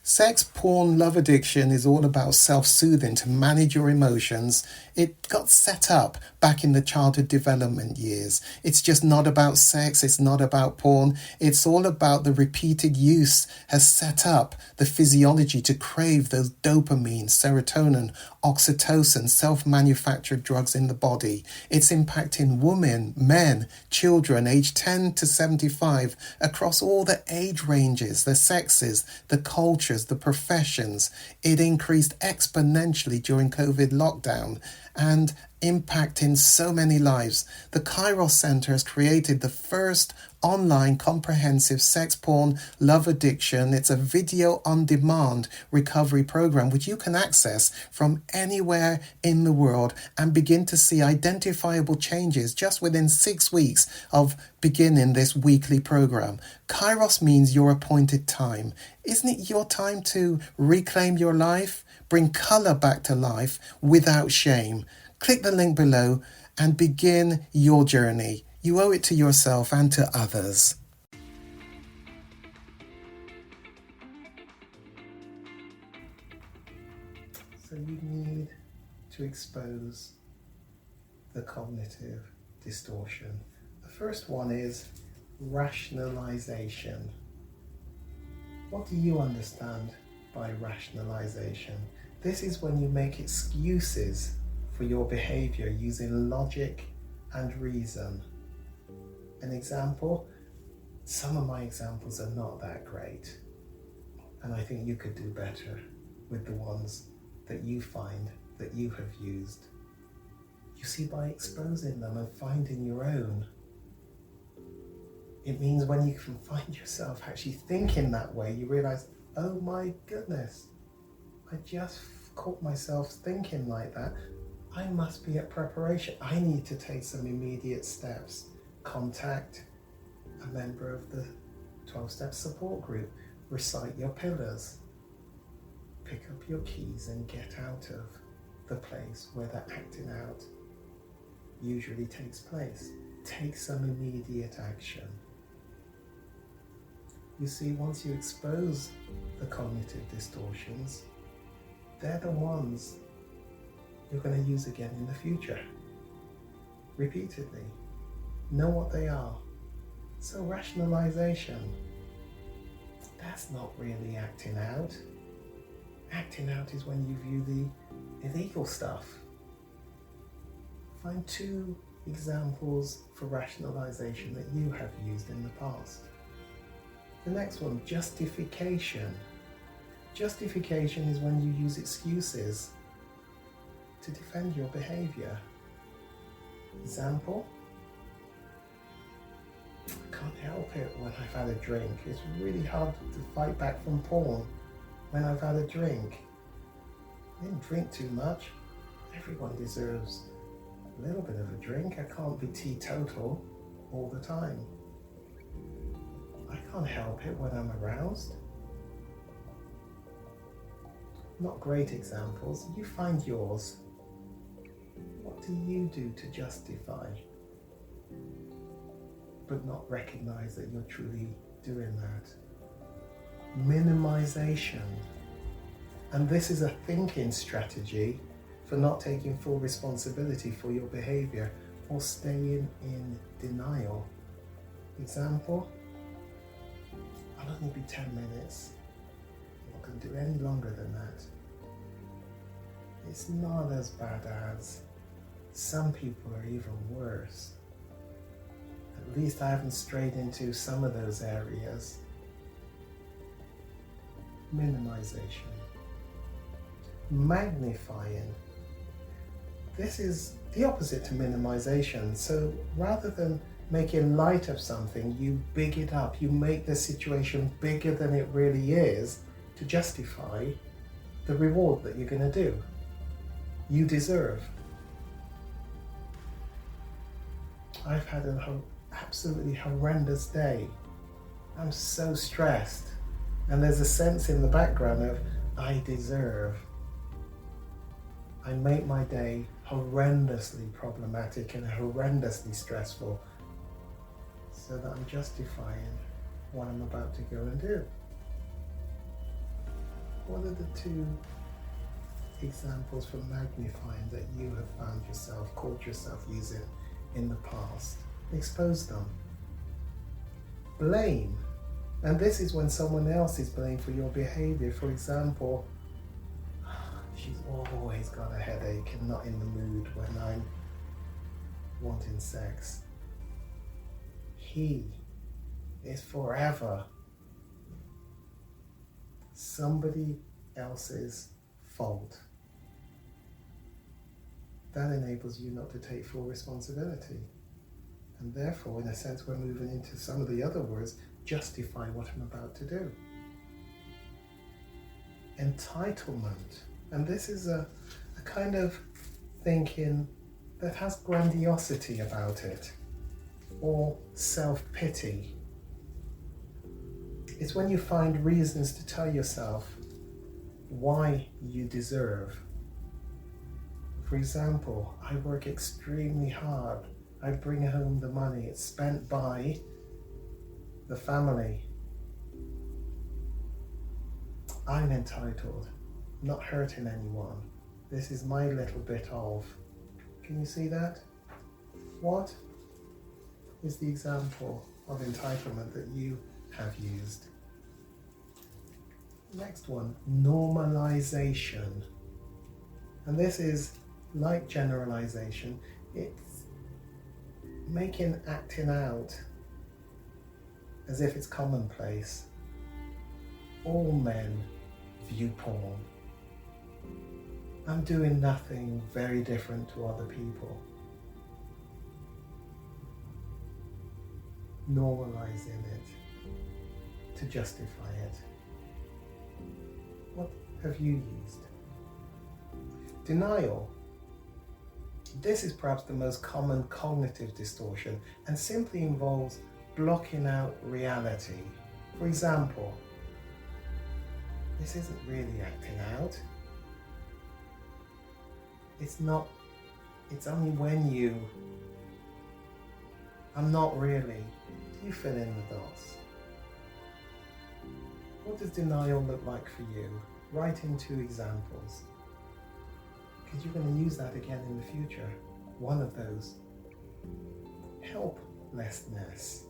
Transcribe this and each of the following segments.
Sex, porn, love addiction is all about self-soothing to manage your emotions. It got set up back in the childhood development years. It's just not about sex, it's not about porn. It's all about the repeated use has set up the physiology to crave those dopamine, serotonin, oxytocin, self-manufactured drugs in the body. It's impacting women, men, children aged 10 to 75 across all the age ranges, the sexes, the cultures, the professions. It increased exponentially during COVID lockdown and impacting so many lives. The Kairos Center has created the first online comprehensive sex, porn, love addiction. It's a video on demand recovery program which you can access from anywhere in the world and begin to see identifiable changes just within 6 weeks of beginning this weekly program. Kairos means your appointed time. Isn't it your time to reclaim your life? Bring color back to life without shame. Click the link below and begin your journey. You owe it to yourself and to others. So you need to expose the cognitive distortion. The first one is rationalization. What do you understand by rationalization? This is when you make excuses for your behavior using logic and reason. An example, some of my examples are not that great, and I think you could do better with the ones that you find that you have used. You see, by exposing them and finding your own, it means when you can find yourself actually thinking that way, you realize, oh my goodness, I just caught myself thinking like that. I must be at preparation. I need to take some immediate steps. Contact a member of the 12-step support group. Recite your pillars. Pick up your keys and get out of the place where the acting out usually takes place. Take some immediate action. You see, once you expose the cognitive distortions, they're the ones you're going to use again in the future. Repeatedly. Know what they are. So rationalization, that's not really acting out. Acting out is when you view the illegal stuff. Find 2 examples for rationalization that you have used in the past. The next one, justification. Justification is when you use excuses to defend your behavior. Example, I can't help it when I've had a drink. It's really hard to fight back from porn when I've had a drink. I didn't drink too much. Everyone deserves a little bit of a drink. I can't be teetotal all the time. I can't help it when I'm aroused. Not great examples. You find yours. What do you do to justify, but not recognize that you're truly doing that? Minimization. And this is a thinking strategy for not taking full responsibility for your behavior or staying in denial. Example, I'll only be 10 minutes. I'm not going to do any longer than that. It's not as bad as. Some people are even worse. At least I haven't strayed into some of those areas. Minimization. Magnifying. This is the opposite to minimization. So rather than making light of something, you big it up. You make the situation bigger than it really is to justify the reward that you're going to do. You deserve. I've had an absolutely horrendous day. I'm so stressed. And there's a sense in the background of, I deserve. I make my day horrendously problematic and horrendously stressful so that I'm justifying what I'm about to go and do. What are the two examples for magnifying that you have found yourself, caught yourself using in the past? Expose them. Blame. And this is when someone else is blamed for your behavior. For example, she's always got a headache and not in the mood when I'm wanting sex. He is forever somebody else's fault. That enables you not to take full responsibility. And therefore, in a sense, we're moving into some of the other words, justify what I'm about to do. Entitlement. And this is a kind of thinking that has grandiosity about it, or self-pity. It's when you find reasons to tell yourself why you deserve. For example, I work extremely hard. I bring home the money. It's spent by the family. I'm entitled, not hurting anyone. This is my little bit of. Can you see that? What is the example of entitlement that you have used? Next one, normalization. And this is like generalization. It's making acting out as if it's commonplace. All men view porn. I'm doing nothing very different to other people. Normalizing it to justify it. What have you used? Denial. This is perhaps the most common cognitive distortion and simply involves blocking out reality. For example, this isn't really acting out. It's only when I'm not really. You fill in the dots. What does denial look like for you? Write in 2 examples, because you're going to use that again in the future. One of those, helplessness.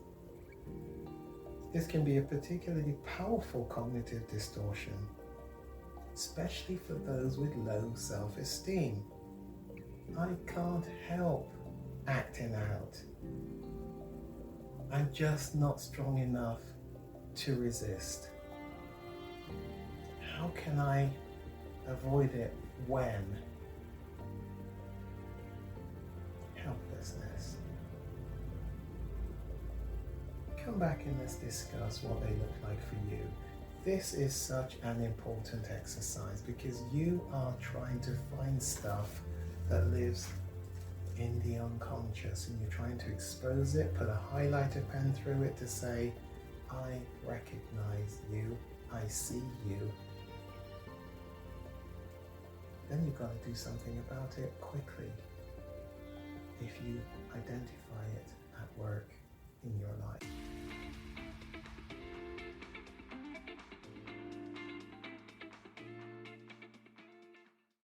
This can be a particularly powerful cognitive distortion, especially for those with low self-esteem. I can't help acting out. I'm just not strong enough to resist. How can I avoid it when? Helplessness. Come back and let's discuss what they look like for you. This is such an important exercise because you are trying to find stuff that lives in the unconscious, and you're trying to expose it, put a highlighter pen through it to say, I recognize you, I see you. Then you've got to do something about it quickly if you identify it at work in your life.